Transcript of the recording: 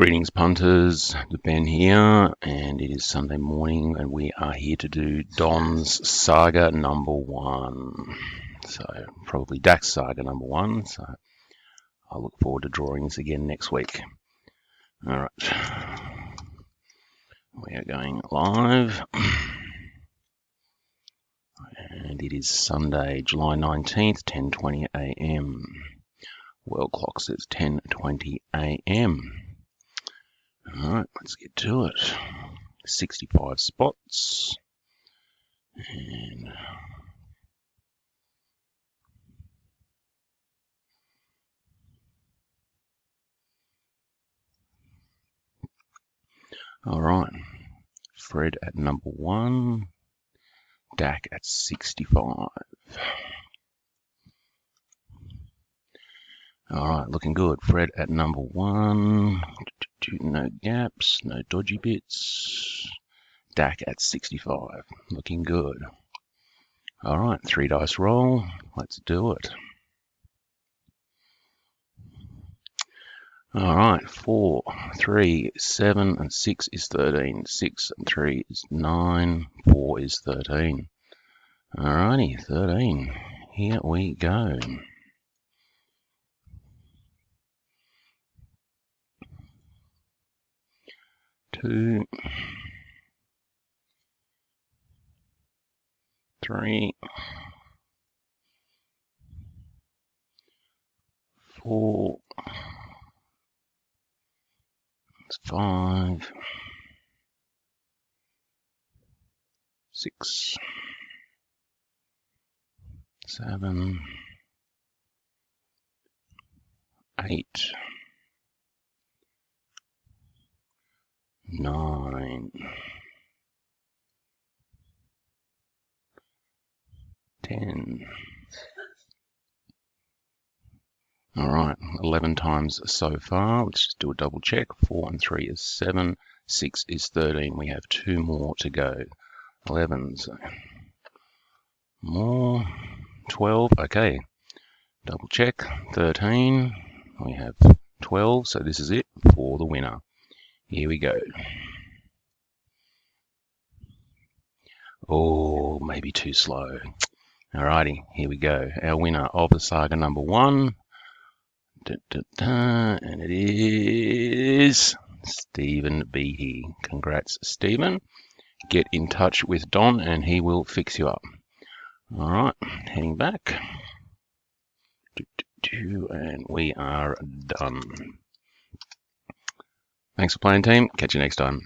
Greetings punters, Ben here, and it is Sunday morning and we are here to do Don's Saga number 1. So probably Dak's Saga number 1, so I look forward to drawing this again next week. Alright, we are going live, and it is Sunday, July 19th, 10:20 AM. World clock says 10:20 AM. Alright, let's get to it. 65 spots. And alright. Fred at number 1. Dak at 65. Alright, looking good. Fred at number 1. No gaps, no dodgy bits. Dak at 65. Looking good. Alright, 3 dice roll. Let's do it. Alright, 4, 3, 7, and 6 is 13. 6 and 3 is 9. 4 is 13. Alrighty, 13. Here we go. 2, 3, 4, 5, 6, 7, 8, 9, 10. Alright, 11 times so far. Let's just do a double check. 4 and 3 is 7. 6 is 13. We have 2 more to go. 11. So more. 12. Okay. Double check. 13. We have 12. So this is it for the winner. Here we go. Oh, maybe too slow. Alrighty, here we go. Our winner of the Saga number 1. And it is Stephen Beattie. Congrats, Stephen. Get in touch with Don and he will fix you up. Alright, heading back. And we are done. Thanks for playing, team. Catch you next time.